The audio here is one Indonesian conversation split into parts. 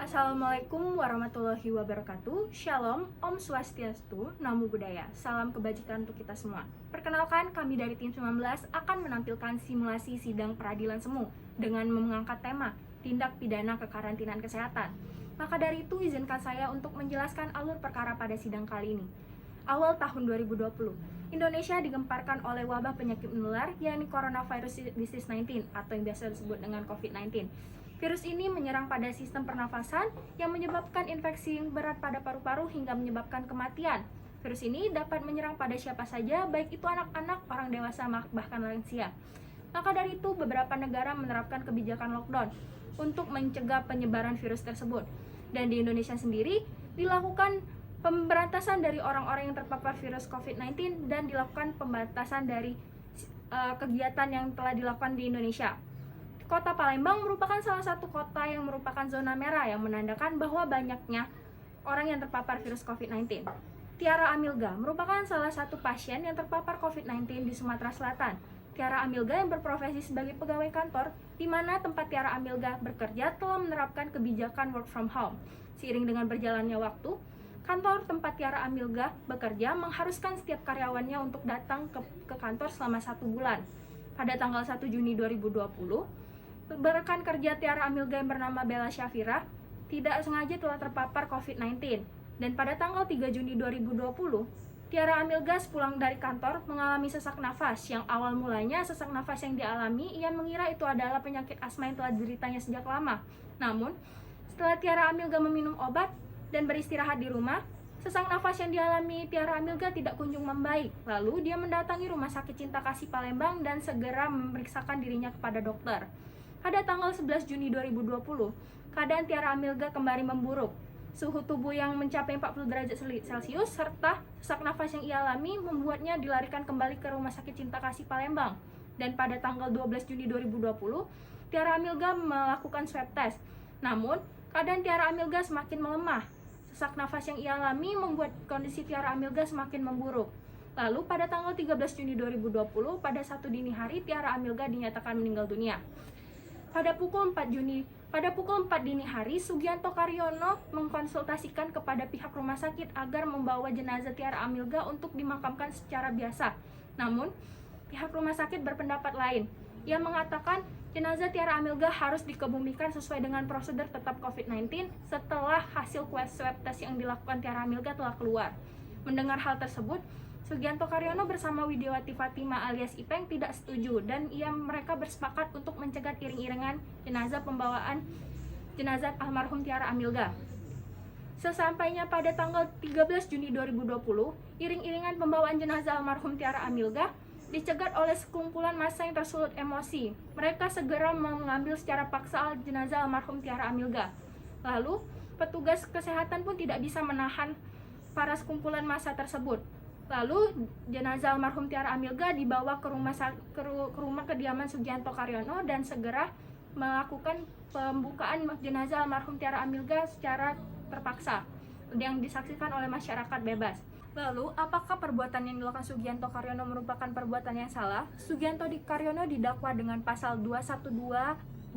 Assalamualaikum warahmatullahi wabarakatuh. Shalom, Om Swastiastu, Namo Buddhaya. Salam kebajikan untuk kita semua. Perkenalkan, kami dari tim 19 akan menampilkan simulasi sidang peradilan semu dengan mengangkat tema tindak pidana kekarantinaan kesehatan. Maka dari itu, izinkan saya untuk menjelaskan alur perkara pada sidang kali ini. Awal tahun 2020, Indonesia digemparkan oleh wabah penyakit menular, yakni coronavirus disease 19 atau yang biasa disebut dengan COVID-19. Virus ini menyerang pada sistem pernafasan yang menyebabkan infeksi yang berat pada paru-paru hingga menyebabkan kematian. Virus ini dapat menyerang pada siapa saja, baik itu anak-anak, orang dewasa, bahkan lansia. Maka dari itu, beberapa negara menerapkan kebijakan lockdown untuk mencegah penyebaran virus tersebut. Dan di Indonesia sendiri, dilakukan pemberantasan dari orang-orang yang terpapar virus COVID-19 dan dilakukan pembatasan dari kegiatan yang telah dilakukan di Indonesia. Kota Palembang merupakan salah satu kota yang merupakan zona merah yang menandakan bahwa banyaknya orang yang terpapar virus COVID-19. Tiara Amilga merupakan salah satu pasien yang terpapar COVID-19 di Sumatera Selatan. Tiara Amilga yang berprofesi sebagai pegawai kantor, di mana tempat Tiara Amilga bekerja telah menerapkan kebijakan work from home. Seiring dengan berjalannya waktu, kantor tempat Tiara Amilga bekerja mengharuskan setiap karyawannya untuk datang ke kantor selama 1 bulan. Pada tanggal 1 Juni 2020, rekan kerja Tiara Amilga yang bernama Bella Syafira tidak sengaja telah terpapar COVID-19. Dan pada tanggal 3 Juni 2020, Tiara Amilga pulang dari kantor mengalami sesak nafas yang awal mulanya sesak nafas yang dialami ia mengira itu adalah penyakit asma yang telah dideritanya sejak lama. Namun, setelah Tiara Amilga meminum obat dan beristirahat di rumah, sesak nafas yang dialami Tiara Amilga tidak kunjung membaik. Lalu dia mendatangi Rumah Sakit Cinta Kasih Palembang dan segera memeriksakan dirinya kepada dokter. Pada tanggal 11 Juni 2020, keadaan Tiara Amilga kembali memburuk. Suhu tubuh yang mencapai 40 derajat Celcius serta sesak nafas yang ia alami membuatnya dilarikan kembali ke Rumah Sakit Cinta Kasih Palembang. Dan pada tanggal 12 Juni 2020, Tiara Amilga melakukan swab test. Namun, keadaan Tiara Amilga semakin melemah. Sesak nafas yang ia alami membuat kondisi Tiara Amilga semakin memburuk. Lalu pada tanggal 13 Juni 2020, pada 1 dini hari, Tiara Amilga dinyatakan meninggal dunia. Pada pukul 4 dini hari, Sugianto Karyono mengkonsultasikan kepada pihak rumah sakit agar membawa jenazah Tiara Amilga untuk dimakamkan secara biasa. Namun, pihak rumah sakit berpendapat lain. Ia mengatakan jenazah Tiara Amilga harus dikebumikan sesuai dengan prosedur tetap COVID-19 setelah hasil swab test yang dilakukan Tiara Amilga telah keluar. Mendengar hal tersebut, Sugianto Karyono bersama Widiawati Fatima alias Ipeng tidak setuju dan mereka bersepakat untuk mencegat iring-iringan pembawaan jenazah almarhum Tiara Amilga. Sesampainya pada tanggal 13 Juni 2020, iring-iringan pembawaan jenazah almarhum Tiara Amilga dicegat oleh sekumpulan massa yang tersulut emosi. Mereka segera mengambil secara paksa jenazah almarhum Tiara Amilga. Lalu, petugas kesehatan pun tidak bisa menahan para sekumpulan massa tersebut. Lalu jenazah almarhum Tiara Amilga dibawa ke rumah kediaman Sugianto Karyono dan segera melakukan pembukaan jenazah almarhum Tiara Amilga secara terpaksa yang disaksikan oleh masyarakat bebas. Lalu, apakah perbuatan yang dilakukan Sugianto Karyono merupakan perbuatan yang salah? Sugianto Karyono didakwa dengan pasal 212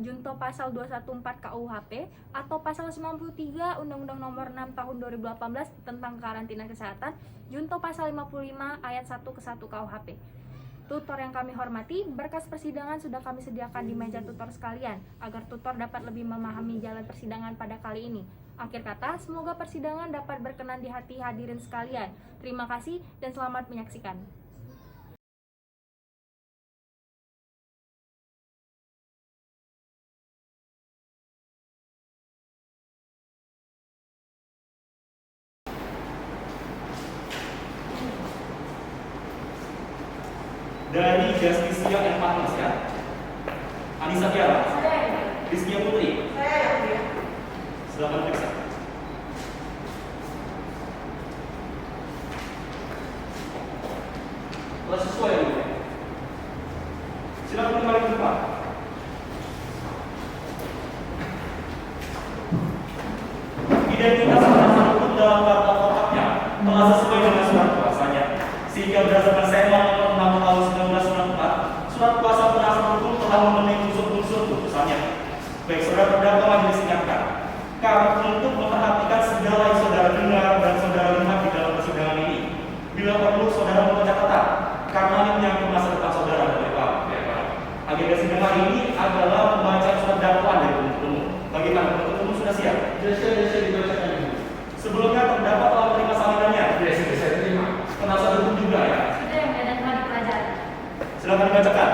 junto pasal 214 KUHP atau pasal 93 Undang-Undang Nomor 6 Tahun 2018 tentang karantina kesehatan, junto pasal 55 ayat 1 ke 1 KUHP. Tutor yang kami hormati, berkas persidangan sudah kami sediakan di meja tutor sekalian agar tutor dapat lebih memahami jalan persidangan pada kali ini. Akhir kata, semoga persidangan dapat berkenan di hati hadirin sekalian. Terima kasih dan selamat menyaksikan. Dari Justisia and Partners ya, Anissa Tiara, Rizkia Putri, silakan periksa. Kalau sesuai ya, silakan kembali ke depan. Identitas salah satu dalam kartu kotaknya telah sesuai dengan surat kuasanya, sehingga berdasarkan SEMA nomor 6 tahun 1994, surat kuasa penasihat hukum telah memenuhi unsur-unsur putusannya. Baik saudara terdakwa majelis ingatkan, untuk memperhatikan segala yang saudara dengar dan saudara lihat di dalam persidangan ini. Bila perlu, saudara membuat catatan, karena ini menyangkut masa depan saudara dan Pak. Agenda sidang hari ini adalah membaca surat dakwaan dari penuntut umum. Bagaimana penuntut umum sudah siap? Sudah siap dibacakan dulu. Sebelumnya terdakwa telah menerima salinannya. Ya, sudah saya terima. Penasihat hukum juga ya. Sudah yang dan telah dipelajari. Silakan dibacakan.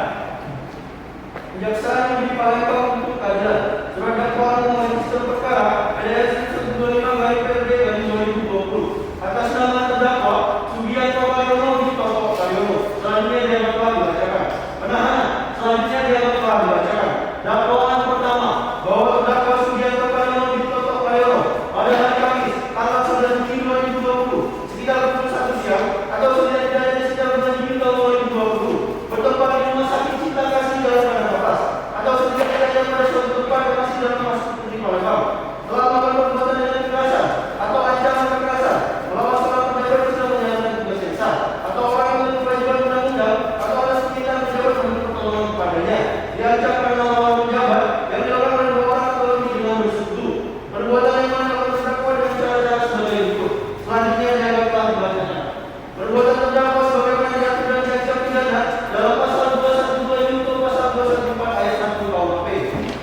Kejaksaan yang dipalingkan untuk keadilan. Surat dakwaan nomor sistem perkara PDS 125/PRD/2020 atas nama terdakwa Sugianto Karyono Ditoto Karyono. Selanjutnya dianggap telah dibacakan. Penahanan. Selanjutnya dianggap telah dibacakan. Dakwaan pertama bahwa terdakwa Sugianto Karyono Ditoto Karyono pada hari Kamis tanggal 11 Juni 2020 sekitar pukul 1 siang atau setidak-tidaknya sekitar bulan Juni tahun 2020 bertempat di Rumah Sakit Cinta Kasih Jalan Kanatas atau setidak-tidaknya pada suatu tempat lokasi dalam masuk Putri Palembang telah melakukan perbuatan dengan kekerasan atau ancaman kekerasan melawan seorang pejabat yang sedang menjalankan tugas yang sah atau orang yang memiliki kewajiban undang-undang atau atas permintaan pejabat memberi pertolongan kepadanya diancam karena melawan pejabat yang dilakukan oleh dua orang atau lebih dengan bersekutu. Perbuatan yang melakukan terdakwa dengan cara-cara sebagai berikut. Selanjutnya dianggap telah dibacakan. Perbuatan terdakwa sebagaimana diatur dan diancam pidana dalam pasal 212 junto pasal 214 ayat 1 KUHP.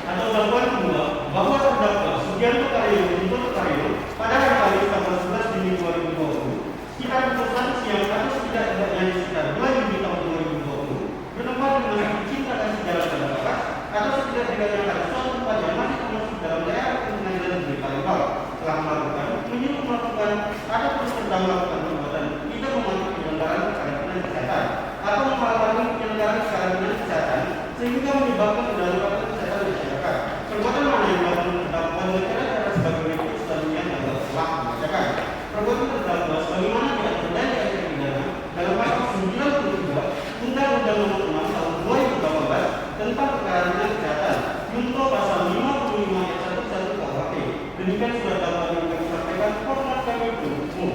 Atau dakwaan kedua bahwa terdakwa Sugianto Karyono Ditoto Karyono pada hari Kamis tanggal 11 Juni 2020 sekitar pukul 1 siang atau setidak-tidaknya sekitar 2 Juni tahun 2020 bertempat di Rumah Sakit Cinta Kasih Jalan Kanatas atau setidak-tidaknya pada suatu tempat yang masih termasuk dalam daerah pengadilan negeri Palembang telah melakukan, menyuruh melakukan atau terus sedang melakukan perbuatan tidak mematuhi penyelenggaraan karantina kesehatan atau menghalangi penyelenggaraan karantina kesehatan sehingga menyebabkan kedaruratan kesehatan masyarakat. Perbuatan mana yang dilakukan terdakwa dengan cara-cara sebagai berikut selanjutnya adalah telah dibacakan. Perbuatan terdakwa sebagaimana diatur dan diancam pidana dalam pasal 93 Undang-Undang Nomor 6 Tahun 2018 tentang kekarantinaan kesehatan junto pasal 55 ayat 1 KUHP. Demikian surat dakwaan yang kami sampaikan. Hormat kami penuntut umum.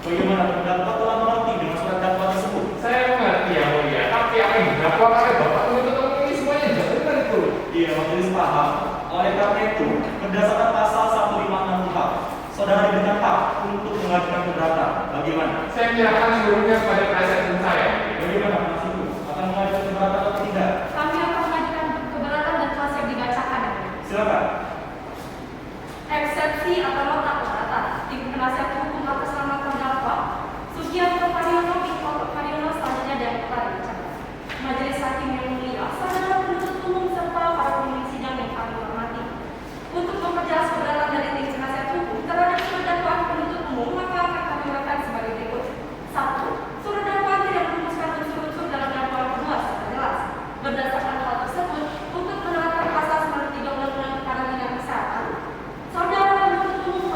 Bagaimana terdakwa telah mengerti dengan surat dakwaan tersebut? Saya mengerti yang mulia, tapi apa yang didakwakan oleh Bapak penuntut umum ini semuanya tidak benar itu. Iya, majelis paham. Oleh karena itu, berdasarkan pasal 156 KUHP, saudara diberikan hak untuk mengajukan keberatan. Bagaimana? Saya menyerahkan seluruhnya kepada penasihat hukum saya. Bagaimana Mas Ibu? Akan mengajukan keberatan atau tidak? Kami akan mengajukan keberatan dan telah siap dibacakan. Silakan. Eksepsi atau nota keberatan. Tim penasihat hukum atas nama terdakwa Sugianto Karyono Ditoto Karyono selanjutnya dan telah dibacakan. Majelis Hakim yang mulia, saudara penuntut umum serta para pemilik sidang yang kami hormati. Untuk memperjelas keberatan dari tim penasihat hukum terhadap surat dakwaan penuntut umum, maka akan kami uraikan sebagai berikut. 1. Surat dakwaan tidak merumuskan unsur-unsur dalam dakwaan kedua secara jelas. Berdasarkan hal tersebut, untuk menerapkan pasal 93 Undang-Undang Karantina Kesehatan, saudara penuntut umum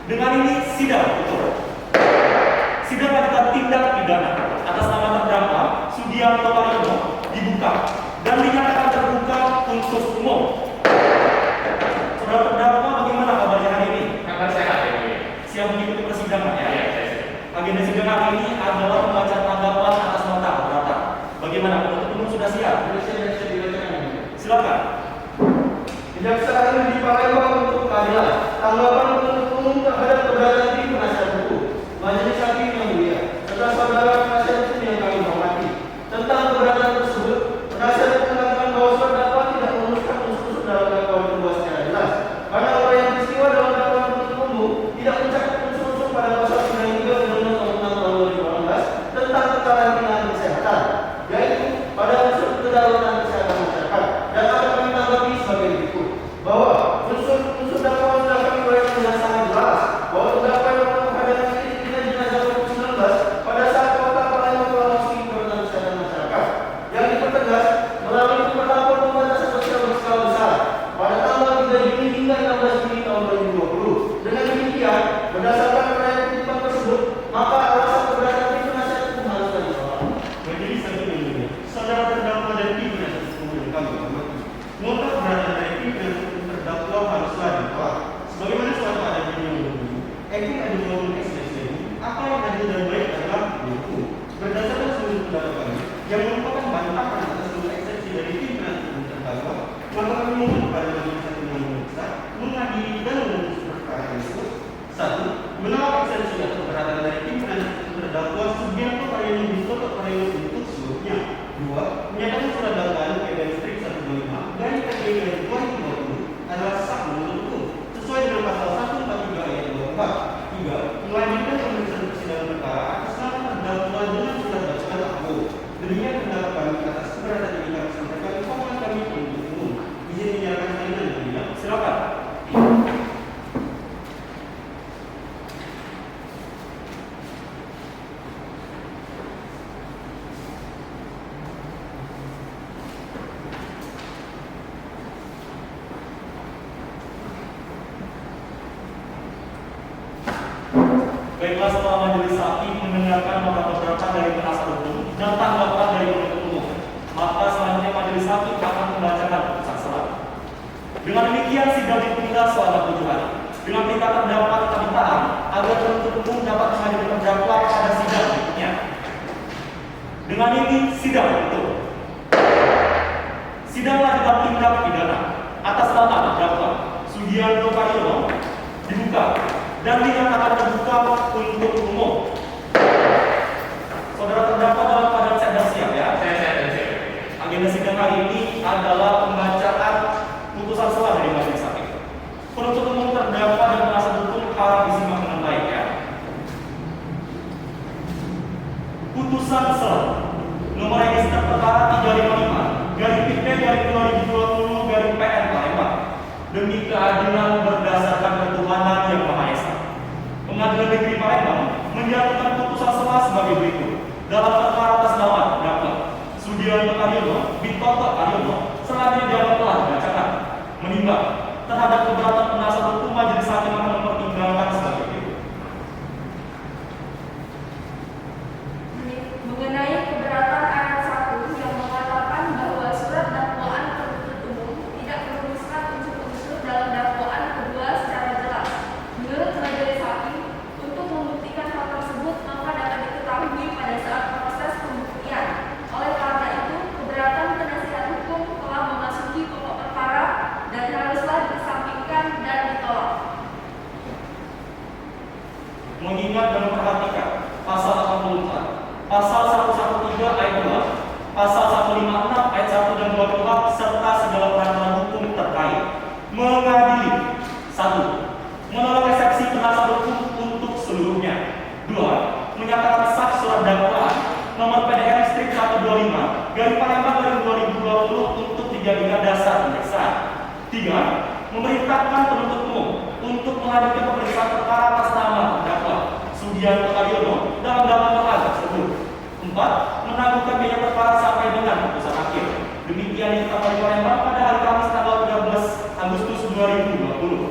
Dengan ini sidang lanjutan tindak pidana atas nama terdakwa Sugianto Pariono dibuka dan dinyatakan terbuka untuk umum. Saudara terdakwa, bagaimana kabarnya hari ini? Kabar sehat ya, Bu. Siap mengikuti persidangan ya? Iya, saya siap. Agenda sidang hari ini adalah pembacaan tanggapan atas nota keberatan. Bagaimana penuntut umum sudah siap? Silakan. Kejaksaan di Palembang untuk keadilan. Tanggapan penuntut umum terhadap keberatan tim penasihat hukum. Majelis Hakim yang mulia, serta saudara penasihat hukum yang kami hormati. Tentang keberatan tersebut, penasihat hukum mengatakan bahwa terdakwa tidak menuliskan unsur-unsur dalam dakwaan kedua secara jelas. Karena uraian peristiwa dalam dakwaan penuntut umum tidak mencakup unsur-unsur pada pasal 93 Undang-Undang Tahun 2018 tentang kekarantinaan kesehatan, yaitu pada unsur kedaruratan kesehatan masyarakat. Dan akan kami tanggapi sebagai berikut, bahwa unsur dakwaan sudah kami uraikan dengan sangat jelas bahwa terdakwa yang menghadapi tindak jenazah COVID-19 pada saat kota Palembang telah memasuki kedaruratan kesehatan masyarakat, yang dipertegas melalui pemberlakuan pembatasan sosial berskala besar pada tanggal 3 Juni hingga 16 Juni tahun 2020. Dengan demikian, berdasarkan uraian kutipan tersebut, maka alasan keberatan tim penasihat hukum harus ditolak. Majelis Hakim yang mulia, saudara terdakwa dan tim penasihat hukum yang kami hormati, nota keberatan dari tim penasihat hukum terdakwa haruslah ditolak. Sebagaimana suatu adanya yang berbunyi, etik adil maupun eksistensi, apa yang adil dan baik adalah hukum. Berdasarkan seluruh pendapat kami, yang merupakan bantahan atas seluruh eksepsi dari tim penasihat hukum terdakwa, maka kami mohon kepada majelis hakim yang memeriksa, mengadili dan memutus perkara tersebut. 1. Menolak eksepsi atau keberatan dari tim penasihat hukum terdakwa Sugianto Pariono Bistoto Pariono untuk seluruhnya. 2. Menyatakan surat dakwaan PDN Strik 125 garis PDN garis 2020 adalah sah menurut hukum sesuai dengan pasal 143 ayat 24. 3. Melanjutkan pemeriksaan persidangan perkara atas nama terdakwa dengan surat bacaan aku. Demikian pendapat kami atas keberatan ini kami sampaikan kepada kami penuntut umum. Izin menyatakan salinan yang mulia. Silakan. Baiklah, setelah majelis hakim mendengarkan nota keberatan dari penasihat hukum dan tanggapan dari penuntut umum, maka selanjutnya majelis hakim akan membacakan putusan selah. Dengan demikian sidang ditunda selama 7 hari. Dengan perintah terdakwa tetap ditahan agar penuntut umum dapat menghadirkan terdakwa pada sidang berikutnya. Dengan ini sidang ditutup. Sidang lanjutan tindak pidana atas nama terdakwa Sugianto Pariono dibuka dan dinyatakan terbuka untuk umum. Saudara terdakwa dalam keadaan sehat dan siap ya? Saya sehat dan siap. Agenda sidang hari ini adalah pembacaan putusan selah dari majelis hakim. Penuntut umum, terdakwa dan penasihat hukum harap disimak dengan baik ya. Putusan selah nomor register perkara 355 garis PP garis 2020 garis PN Palembang demi keadilan berdasarkan ketuhanan yang Maha Esa. Pengadilan Negeri Palembang menjatuhkan putusan selah sebagai berikut. Dalam perkara atas nama terdakwa Sugianto Pariono Bistoto Pariono selanjutnya dapat telah dibacakan. Menimbang terhadap keberatan penasihat hukum, majelis hakim akan mempertimbangkan sebagai berikut. Mengenai keberatan ayat 1 yang mengatakan bahwa surat dakwaan penuntut umum tidak merumuskan unsur-unsur dalam dakwaan kedua secara jelas. Menurut majelis hakim, untuk membuktikan hal tersebut maka dapat diketahui pada saat proses pembuktian. Oleh karena itu, keberatan penasihat hukum telah memasuki pokok perkara dan haruslah disampingkan dan ditolak. Mengingat dan memperhatikan pasal 84, pasal 113 ayat 2, pasal 156 ayat 1 dan 2 kuhap serta segala peraturan hukum terkait, mengadili 1. Menolak eksepsi penasihat hukum untuk seluruhnya. 2. Menyatakan sah surat dakwaan nomor PDN Strik 125 garis Palembang garis 2020 untuk dijadikan dasar pemeriksaan. 3. Memerintahkan penuntut umum untuk melanjutkan pemeriksaan perkara atas nama terdakwa Sugianto Pariono dalam dakwaan perkara tersebut. 4. Menangguhkan biaya perkara sampai dengan putusan akhir. Demikian ditetapkan di Palembang pada hari Kamis tanggal 13 Agustus 2020.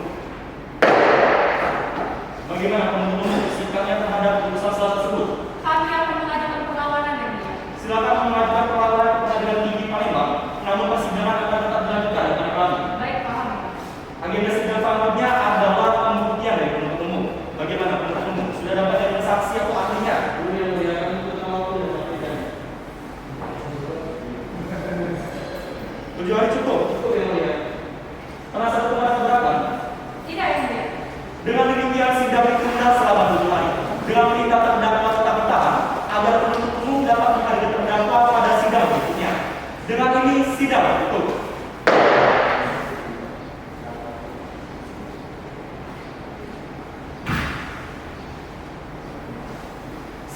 Dengan demikian sidang ditunda selama 7 hari. Dengan perintah terdakwa tetap ditahan agar penuntut umum dapat menghadirkan terdakwa pada sidang berikutnya. Dengan ini sidang ditutup.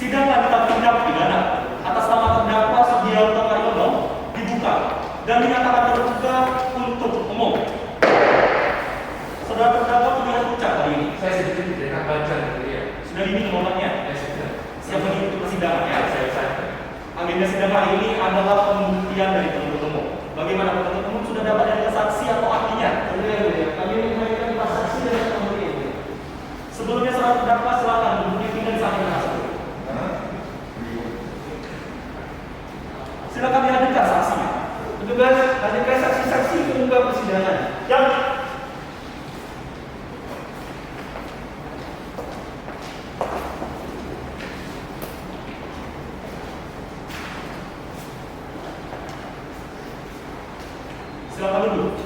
Sidang lanjutan tindak pidana atas nama terdakwa Sugianto Karyono dibuka dan dinyatakan terbuka untuk umum. Saudara terdakwa terlihat pucat hari ini. Saya sedikit tidak baca dari dia. Sudah diminum obatnya. Ya sudah. Siap mengikuti persidangan ya. Saya. Agenda sidang hari ini adalah pembuktian dari penuntut umum. Bagaimana penuntut umum sudah dapat dari saksi atau ahlinya? Kami memberikan saksi dan ahli. Sebelumnya saudara terdakwa silakan duduk di pinggan samping tersebut. Silakan dihadirkan saksinya. Petugas, hadirkan saksi-saksi ke muka persidangan. Yang Silakan duduk.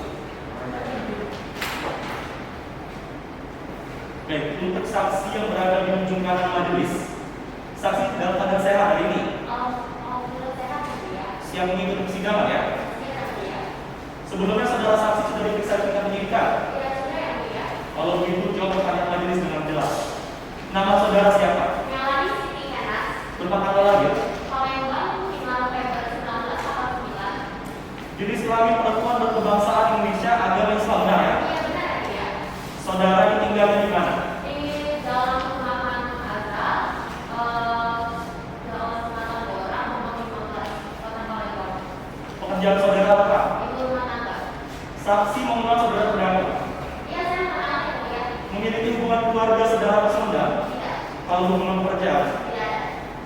Baik, untuk saksi yang berada di ujung kanan majelis, saksi dalam keadaan sehat hari ini. Siap mengikuti persidangan ya. Sebelumnya saudara saksi sudah diperiksa di tingkat penyidikan. Kalau begitu jawab pertanyaan majelis dengan jelas. Nama saudara siapa? Tempat tanggal lahir. Jenis kelamin perempuan berkebangsaan Indonesia, agama Islam, benar ya? Saudara ini tinggalnya di mana? Pekerjaan saudara apa? Saksi mengenal saudara terdakwa. Memiliki hubungan keluarga saudara Sunda? Kalau hubungan pekerjaan,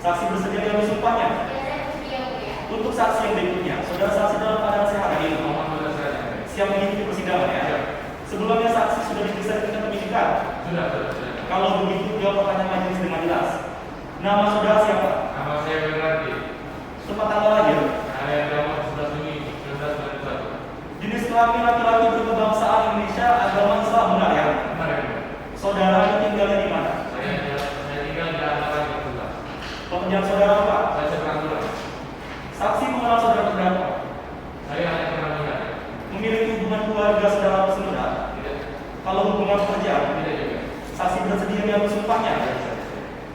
saksi bersedia dalam sumpahnya. Untuk saksi yang berikutnya, saudara saksi dalam keadaan sehat hari ini. Siap mengikuti persidangan ya. Sebelumnya saksi sudah diperiksa di tingkat penyidikan. Sudah. Kalau begitu jawab pertanyaan majelis dengan jelas. Nama saudara siapa? Nama saya Berardi. Tempat tanggal lahir. Saya agama 11 Juni 1991. Jenis kelamin laki-laki berkebangsaan Indonesia, agama Islam, benar ya? Benar ya? Saudara ini tinggalnya di mana? Saya tinggal di Antara Kebetulan. Pekerjaan saudara apa? Saya seperangkulan. Saksi mengenal saudara terdakwa. Saya hanya pernah melihat. Memiliki hubungan keluarga saudara Sunda? Tidak. Kalau hubungan pekerjaan, Tidak juga. saksi bersedia dalam sumpahnya.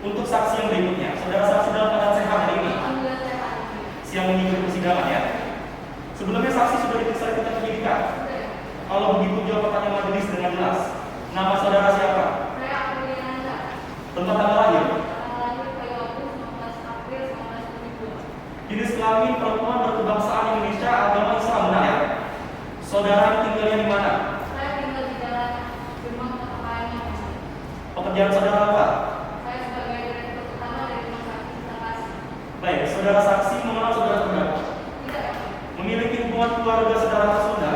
Untuk saksi yang berikutnya, saudara saksi dalam keadaan sehat hari ini. Siap mengikuti persidangan ya. Sebelumnya saksi sudah diperiksa di tingkat penyidikan. Kalau begitu jawab pertanyaan majelis dengan jelas. Nama saudara siapa? Tempat tanggal lahir. Jenis kelamin perempuan berkebangsaan Indonesia, agama Islam, benar ya? Saudara tinggalnya di mana? Pekerjaan saudara apa? Baik, saudara saksi mengenal saudara terdakwa. Memiliki hubungan keluarga saudara Sunda?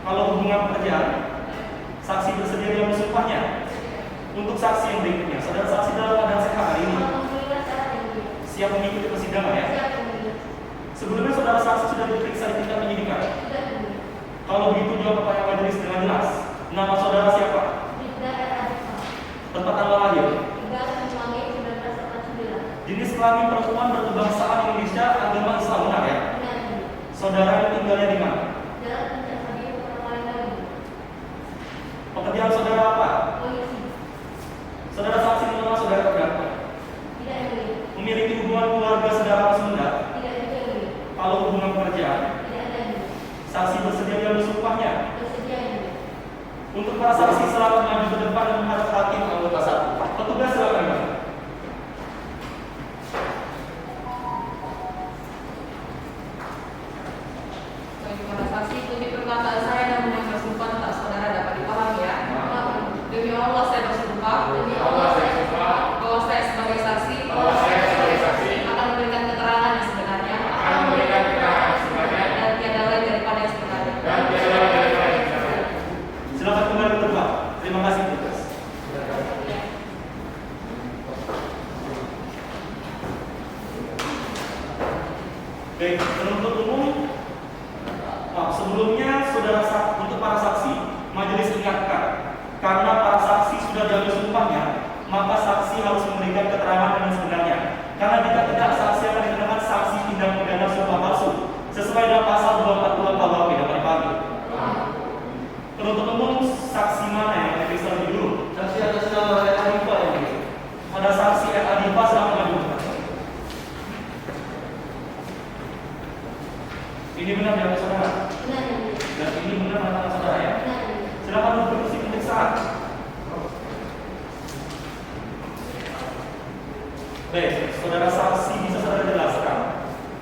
Kalau hubungan pekerjaan, saksi bersedia dalam sumpahnya. Untuk saksi yang berikutnya, saudara saksi dalam keadaan sehat hari ini. Siap mengikuti persidangan ya. Sebelumnya saudara saksi sudah diperiksa di tingkat penyidikan. Kalau begitu jawab pertanyaan majelis dengan jelas. Nama saudara siapa? Tempat tanggal lahir. Jenis kelamin perempuan berkebangsaan Indonesia, agama Islam, benar ya? Saudara ini tinggalnya di mana? Pekerjaan saudara apa? Saudara saksi mengenal saudara terdakwa. Memiliki hubungan keluarga saudara Sunda? Kalau hubungan pekerjaan, saksi bersedia dalam sumpahnya. Untuk para saksi selamat maju ke depan dan menghadap hakim anggota 1. Petugas silakan. Bagi para saksi, ikuti perkataan saya dan mendengar sumpah tak saudara dapat dipahami ya. Demi Allah saya bersumpah. Bahwa saya sebagai saksi. Akan memberikan keterangan yang sebenarnya. Dan tiada lain daripada yang sebenarnya. Silakan kembali ke tempat. Terima kasih petugas. Baik, penuntut umum. Sebelumnya, untuk para saksi, majelis ingatkan karena para saksi diambil sumpahnya, maka saksi harus memberikan keterangan dengan sebenarnya. Karena jika tidak, saksi akan dikenakan sanksi tindak pidana sumpah palsu sesuai dengan pasal 242 KUHP. Dapat dipahami? Penuntut umum, saksi mana yang akan diperiksa lebih dulu? Saksi atas nama Adifa ini. Ada saksi Adifa selama maju. Ini benar ya saudara? Benar, Yang Mulia. Dan ini benar kata saudara ya? Benar, Yang Mulia. Silakan duduk kursi pemeriksaan. Baik, saudara saksi bisa saudara jelaskan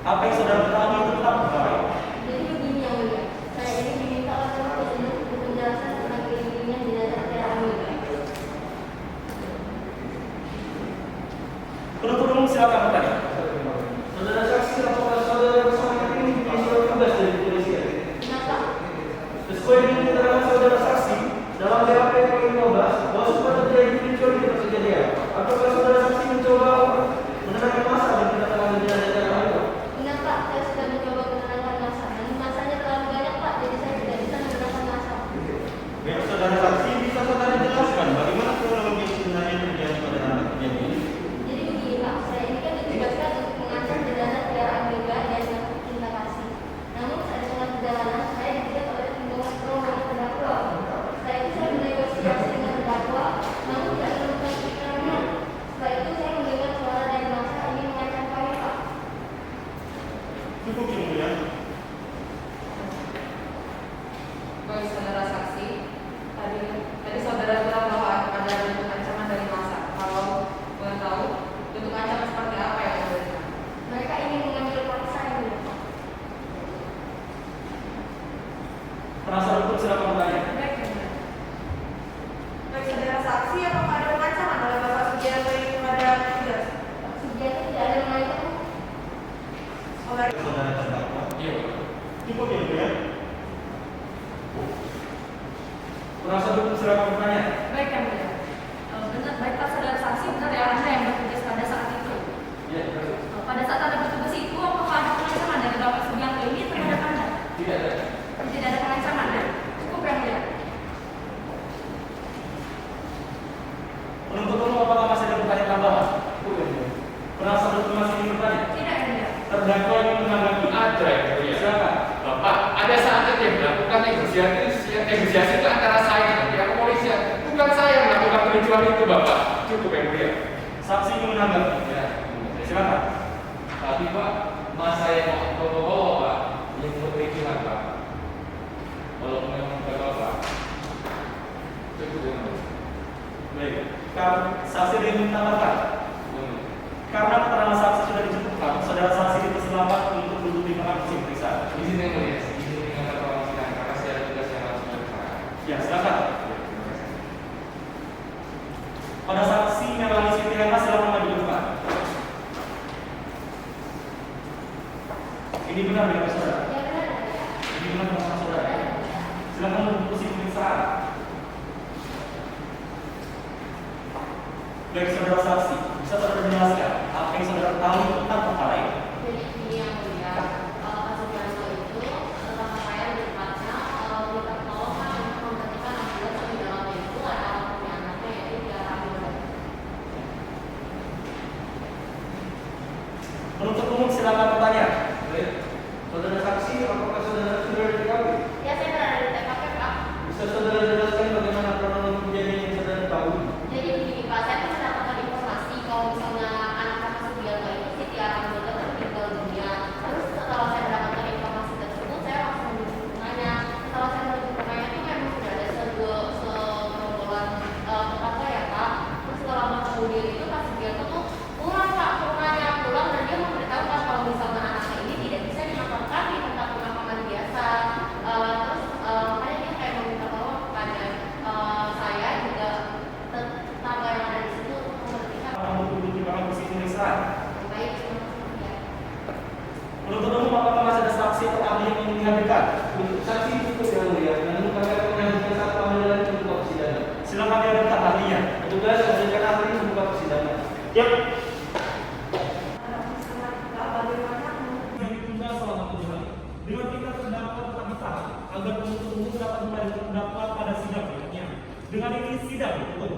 apa yang saudara ketahui tentang perkara ini? Jadi begini, Yang Mulia. Saya ini diminta oleh penuntut umum untuk menjelaskan tentang kirim-kirimnya jenazah Tera Amiga. Penuntut umum silakan bertanya. Saudara saksi, apakah saudara bersama ini mempunyai surat tugas dari kepolisian? Kenapa? Sesuai dengan keterangan saudara saksi dalam BAP poin 15 bahwa sempat terjadi pencuri di tempat kejadian. Apakah saudara saksi mencoba menenangkan masa dan kedatangan jenazah Tera Amiga? Benar, Pak. Saya sudah mencoba menenangkan masa. Namun masanya terlalu banyak, Pak. Jadi saya tidak bisa menenangkan masa. Baik, saudara saksi, bisa saudara jelaskan bagaimana kronologi sebenarnya terjadi pada saat kejadian ini? Jadi begini, Pak. Saya ini kan ditugaskan untuk mengancam jenazah Tera Amiga dan melakukan cinta kasih. Namun saat tengah perjalanan, saya dijegat oleh rombongan terdakwa. Setelah itu saya bernegosiasi dengan terdakwa, namun tidak menemukan pikirannya. Setelah itu saya mendengar suara dari massa ingin mengancam kami, Pak. Cukup Yang Mulia. Baik, saudara saksi, tadi saudara bilang bahwa ada bentuk ancaman dari massa. Kalau boleh tahu, bentuk ancaman seperti apa yang ada di sana? Mereka ingin mengambil paksa, Yang Mulia, Pak. Penasihat hukum silakan bertanya. Baik, Yang Mulia. Baik, saudara saksi, apakah ada pengancaman oleh Bapak Sugianto ini kepada petugas? Sugianto tidak ada mengancam. Oleh Saudara terdakwa. Iya, Pak. Cukup Yang Mulia. Penasihat hukum silakan bertanya. Baik, Yang Mulia. Benar, baik Pak saudara saksi, benar ya Anda yang bertugas pada saat itu. Iya, betul. Pada saat Anda bertugas itu, apakah ada pengancaman dari Bapak Sugianto ini terhadap Anda? Tidak ada. Tidak ada pengancaman ya? Cukup, Yang Mulia. Penuntut umum, apakah masih ada pertanyaan tambahan? Penasihat hukum masih ingin bertanya. Tidak, Yang Mulia. Terdakwa ingin menanggapi. Ada yang mulia. Silakan. Bapak, ada saatnya dia melakukan negosiasi itu antara saya dan pihak kepolisian. Bukan saya yang melakukan kericuan itu, Bapak. Cukup yang mulia. Saksi ingin menanggapi. Ya, Silakan. tapi Pak, mas saya mau bawa Pak, yang untuk kericuan Pak. Kalau memang Bapak, cukup yang mulia. Baik. Saksi ingin menambahkan. Karena keterangan saksi sudah dicukupkan, saudara saksi dipersilakan untuk duduk di belakang kursi pemeriksaan. Izin yang mulia, izin mendengar permohonan sidang karena saya ada tugas yang harus dilaksanakan. Ya, silakan. Terima kasih. Pada saksi Melani Siti Hema silakan maju ke depan. Ini benar ya saudara? Ya, benar, Yang Mulia. Ini benar sama saudara? Silakan duduk kursi pemeriksaan. Baik saudara saksi, bisa saudara jelaskan apa yang saudara tahu tentang perkara ini? Jadi ini Yang Mulia, Pak Sugianto itu bersama saya di tempatnya minta pertolongan untuk memberhentikan ambulans yang di dalamnya itu ada orang punya anaknya yaitu Tera Amiga. Penuntut umum silakan bertanya. Baik. Saudara saksi, apakah saudara sudah di TKP? Ya, saya berada di TKP, Pak. Bisa saudara jelaskan bagaimana kronologi kejadian yang saudara tahu? Jadi begini, Pak, saya tuh mendapatkan informasi kalau misalnya anak Pak Sugianto itu si Tera Amiga meninggal dunia. Terus setelah saya mendapatkan informasi tersebut, saya langsung menuju ke rumahnya. Setelah saya menuju ke rumahnya itu memang sudah ada segerombolan tetangga ya, Pak. Terus setelah kemudian itu Pak Sugianto tuh pulang, Pak, ke rumahnya pulang dan dia memberitahukan kalau misalnya anaknya ini tidak bisa dimakamkan di tempat pemakaman biasa. Terus makanya dia kayak meminta tolong kepada saya juga tetangga yang ada di situ untuk memberhentikan. Kamu duduk di belakang kursi pemeriksaan. Baik, terima kasih, ya. Penuntut umum apakah masih ada saksi atau ahli yang ingin dihadirkan? Untuk saksi cukup yang mulia, namun kami akan menyajikan satu panggilan untuk buka persidangan. Silakan dihadirkan ahlinya. Petugas memberikan ahli untuk buka persidangan. Yap. Bagaimana Yang ditunda selama 7 hari. Dengan tingkat terdakwa tetap ditahan agar penuntut umum dapat kembali terdakwa pada sidang berikutnya. Dengan ini sidang ditutup.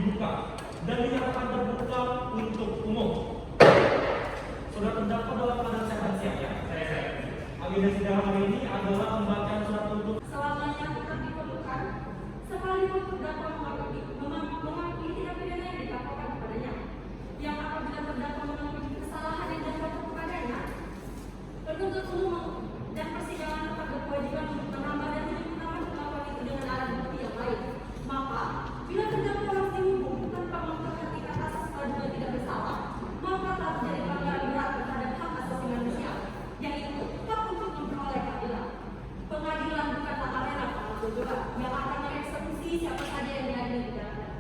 dibuka dan dinyatakan terbuka untuk umum. Saudara terdakwa dalam keadaan sehat siap ya? Agenda sidang hari ini adalah pembacaan surat tuntutan. Selamanya tetap diperlukan, sekalipun terdakwa mengakui tindak pidana yang didakwakan kepadanya, yang apabila terdakwa mengakui kesalahan yang dilakukan kepadanya, penuntut umum dan persidangan tetap berkewajiban untuk menambah dan menyempurnakan pengakuan itu dengan alat bukti yang lain. Maka, bila terdakwa harus dihukum tanpa memperhatikan asas praduga tidak bersalah, maka telah terjadi pelanggaran berat terhadap hak asasi manusia, yaitu hak untuk memperoleh keadilan. Pengadilan bukanlah arena pengadilan yang akan mengeksekusi siapa saja yang diadili di dalamnya.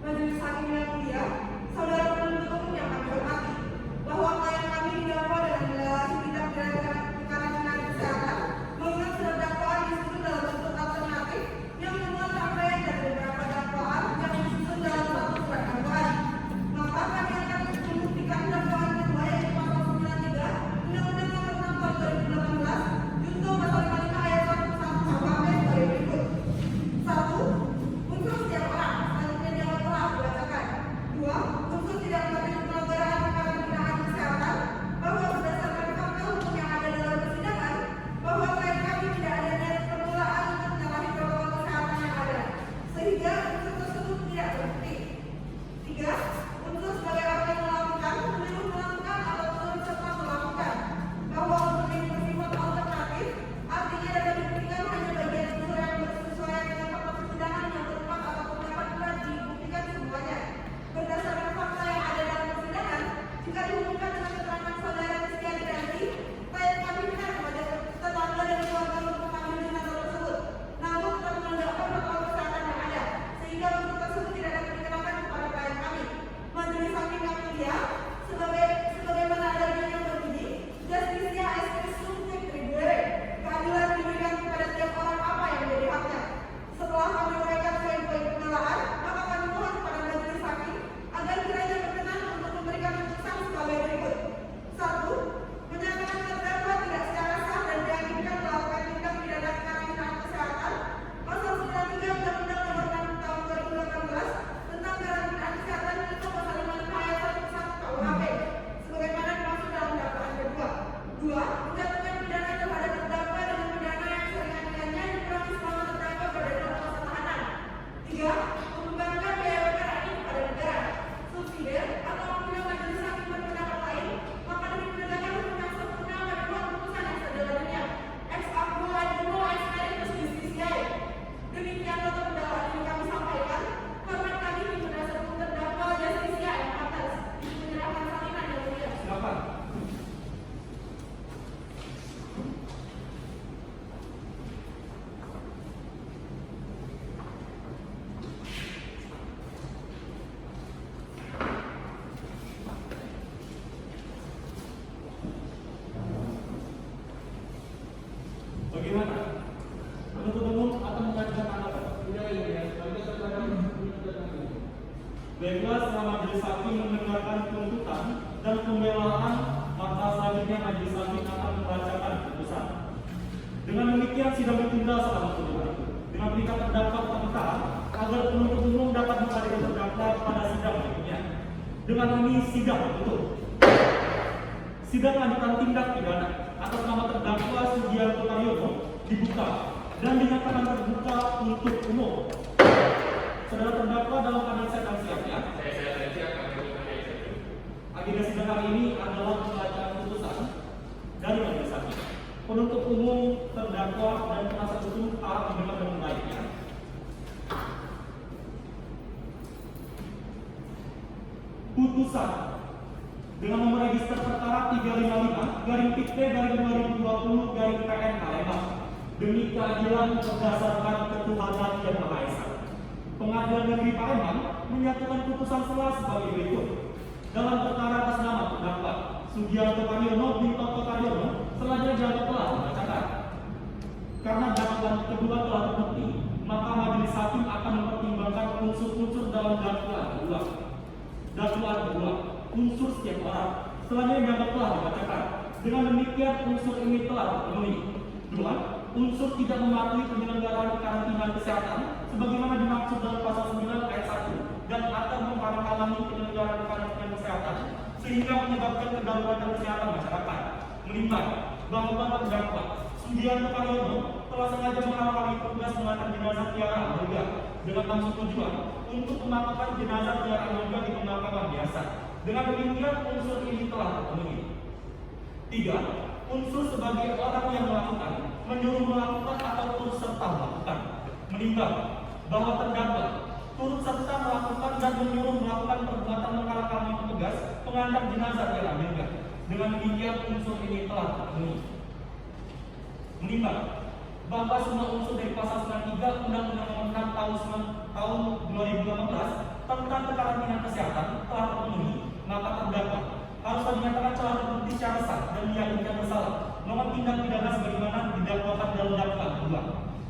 Majelis Hakim yang mulia, saudara penuntut umum yang kami hormati, bahwa klien kami didakwa dengan menjalani tindak pidana kekarantinaan kesehatan mengingat surat dakwaan disusun dalam bentuk alternatif yang memuat rangkaian dari beberapa dakwaan yang disusun dalam satu surat dakwaan. Maka kami akan membuktikan dakwaan kedua yaitu pasal 93 Undang-Undang Nomor 6 Tahun 2018 junto pasal 55 ayat 1 sampai sebagai berikut. 1. Unsur setiap orang selanjutnya dianggap telah dibacakan. 2. Unsur tidak mengetahui pelanggaran kekarantinaan kesehatan bahwa berdasarkan fakta hukum yang ada dalam persidangan bahwa klien kami tidak ada niat permulaan untuk menyalahi protokol kesehatan yang ada sehingga unsur tersebut tidak terbukti. 3. Unsur sebagai orang yang melakukan, menyuruh melakukan atau turut serta melakukan bahwa unsur ini bersifat alternatif artinya dapat dibuktikan hanya bagian unsur yang bersesuaian dengan fakta persidangan yang terupak ataupun dapat pula dibuktikan semuanya. Berdasarkan fakta yang ada dalam persidangan, jika dihubungkan dengan keterangan saudara Kristian Danti, klien kami benar kepada tetangga dan keluarga untuk mengambil jenazah tersebut. Namun tetap menegakkan protokol kesehatan yang ada, sehingga unsur tersebut tidak dapat dikenakan kepada klien kami. Majelis Hakim yang mulia, sebagaimana adanya yang berbunyi, Justitia est Christum et tribuere, keadilan diberikan kepada tiap orang apa yang menjadi haknya. Setelah kami uraikan poin-poin pembelaan, maka kami mohon kepada Majelis Hakim agar kiranya berkenan untuk memberikan putusan sebagai berikut. 1. Menyatakan terdakwa tidak secara sah dan diakinkan melakukan tindak pidana kekarantinaan kesehatan pasal 93 Undang-Undang Nomor 6 Tahun 2018 tentang karantinaan kesehatan junto pasal 55 ayat 1 KUHP sebagaimana dimaksud dalam dakwaan kedua. 2. Menjatuhkan pidana terhadap terdakwa dengan pidana yang seringan-ringannya dikurangi selama terdakwa berada dalam masa tahanan. 3. Membebankan biaya perkara ini kepada negara. Subsidi atau apabila Majelis Hakim berpendapat lain, maka demi penegakan hukum yang sempurna pada dua putusan yang sedalamnya. Ex aequo et nullo ex meritus justitiae. Demikian nota pendakwaan yang kami sampaikan. Hormat kami di penasihat hukum terdakwa Justitia yang atas menyerahkan salinan yang mulia. Silakan. Bagaimana? Penuntut umum akan mengajukan tanggapan. Baiklah, setelah Majelis Hakim mendengarkan tuntutan dan pembelaan, maka selanjutnya Majelis Hakim akan membacakan putusan. Dengan demikian sidang ditunda selama 1 hari. Dengan berikan terdakwa perkara agar penuntut umum dapat menghadirkan terdakwa pada sidang berikutnya. Dengan ini sidang tutup. Sidang lanjutan tindak pidana atas nama terdakwa Sugianto Karyono dibuka dan dinyatakan terbuka untuk umum. Saudara terdakwa dalam keadaan sehat siap ya? Saya siap. Agenda sidang hari ini adalah pembacaan putusan dari Majelis Hakim. Penuntut umum, terdakwa, dan penasihat hukum harap mendengar dengan baik ya. Putusan dengan nomor register perkara 355-PIT-2020-PN Palembang demi keadilan berdasarkan ketuhanan yang Maha Esa. Pengadilan Negeri Palembang menyatakan putusan selah sebagai berikut. Dalam perkara atas nama terdakwa Sugianto Karyono bin Toto Karyono selanjutnya dianggap telah dibacakan. Karena dakwaan kedua telah terbukti, maka Majelis Hakim akan mempertimbangkan unsur-unsur dalam dakwaan kedua. Dakwaan kedua, unsur setiap orang selanjutnya dianggap telah dibacakan. Dengan demikian unsur ini telah terpenuhi. 2. unsur tidak mematuhi penyelenggaraan karantina kesehatan sebagaimana dimaksud dalam pasal 9 ayat 1 dan atau menghalang-halangi penyelenggaraan karantina kesehatan sehingga menyebabkan kedaruratan kesehatan masyarakat. Menimbang bahwa terdakwa Sugianto Karyono telah sengaja menghalangi petugas mengantar jenazah Tiara Angga dengan maksud tujuan untuk memakamkan jenazah Tiara Angga di pemakaman biasa. Dengan demikian unsur ini telah terpenuhi. 3. Unsur sebagai orang yang melakukan, menyuruh melakukan atau turut serta melakukan. Menimbang bahwa terdakwa turut serta melakukan dan menyuruh melakukan perbuatan menghalang-halangi petugas pengantar jenazah Tiara Angga. Dengan demikian unsur ini telah terpenuhi. Menimbang bahwa semua unsur dari pasal 93 Undang-Undang Nomor 6 tahun 2018 tentang kekarantinaan kesehatan telah terpenuhi, maka terdakwa harus dinyatakan telah terbukti secara sah dan diyakinkan bersalah melakukan tindak pidana sebagaimana didakwakan dalam dakwaan kedua.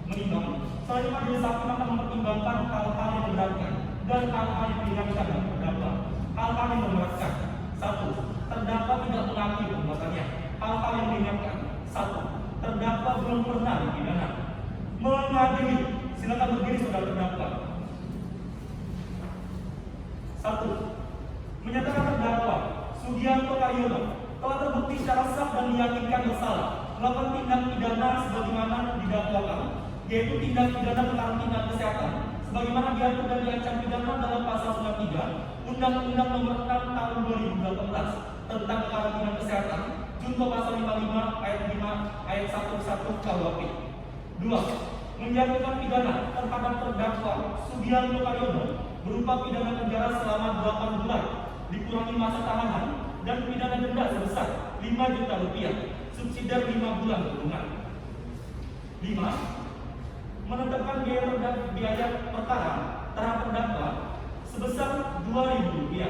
Menimbang selanjutnya majelis hakim akan mempertimbangkan hal-hal yang memberatkan dan hal-hal yang meringankan dalam terdakwa. Hal-hal yang memberatkan: 1. Terdakwa tidak mengakui perbuatannya. Hal-hal yang meringankan: 1. Terdakwa belum pernah dipidana. Mengadili, silakan berdiri saudara terdakwa. 1. Menyatakan terdakwa Sugianto Karyono telah terbukti secara sah dan diyakinkan bersalah melakukan tindak pidana sebagaimana didakwakan, yaitu tindak pidana kekarantinaan kesehatan sebagaimana diatur dan diancam pidana dalam pasal 93 Undang-Undang Nomor 6 tahun 2018 tentang kekarantinaan kesehatan junto pasal 55 ayat 5 ayat 11 KUHP. 2. Menjatuhkan pidana terhadap terdakwa Sugianto Karyono berupa pidana penjara selama 8 bulan dikurangi masa tahanan dan pidana denda sebesar 5 juta rupiah subsidiar 5 bulan kurungan. 5. Menetapkan biaya perkara terhadap terdakwa sebesar Rp2.000.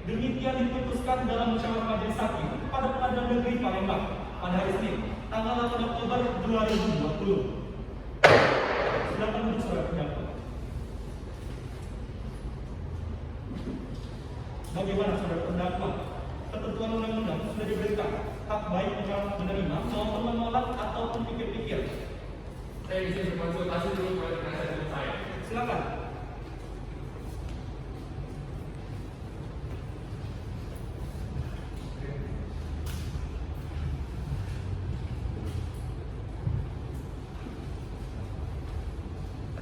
Demikian diputuskan dalam musyawarah majelis hakim pada Pengadilan Negeri Palembang pada hari Senin, tanggal 8 Oktober 2020. Silakan duduk saudara terdakwa. Bagaimana saudara terdakwa? Ketentuan undang-undang sudah diberikan hak baik menerima maupun menolak ataupun pikir-pikir. Saya bisa berkonsultasi dulu kepada penasihat hukum saya. Silakan.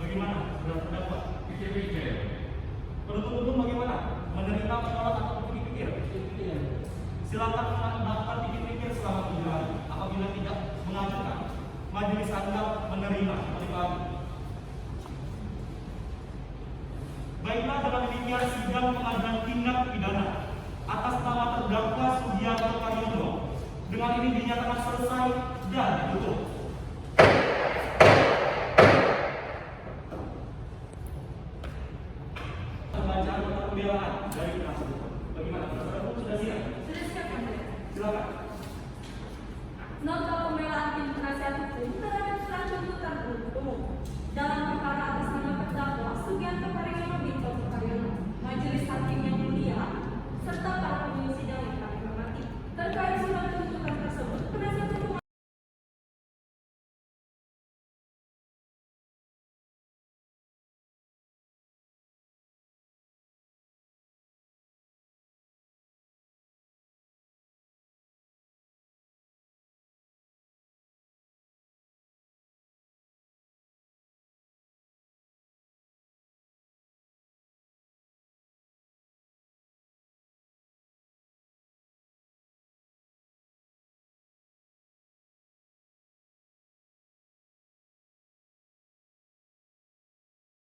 Bagaimana saudara terdakwa? Pikir-pikir. Penuntut umum bagaimana? Menerima, menolak atau pikir-pikir? Silakan melakukan pikir-pikir selama 3 hari. Apabila tidak mengajukan, majelis anggap menerima. Baiklah, dengan demikian sidang pengadilan tindak pidana atas nama terdakwa Sugianto Karyono dengan ini dinyatakan selesai dan ditutup. Pembacaan nota pembelaan dari penasihat hukum. Bagaimana? Penasihat hukum sudah siap? Sudah siap, Majelis. Silakan. Nota pembelaan tim penasihat hukum terhadap selanjutnya tertutup dalam perkara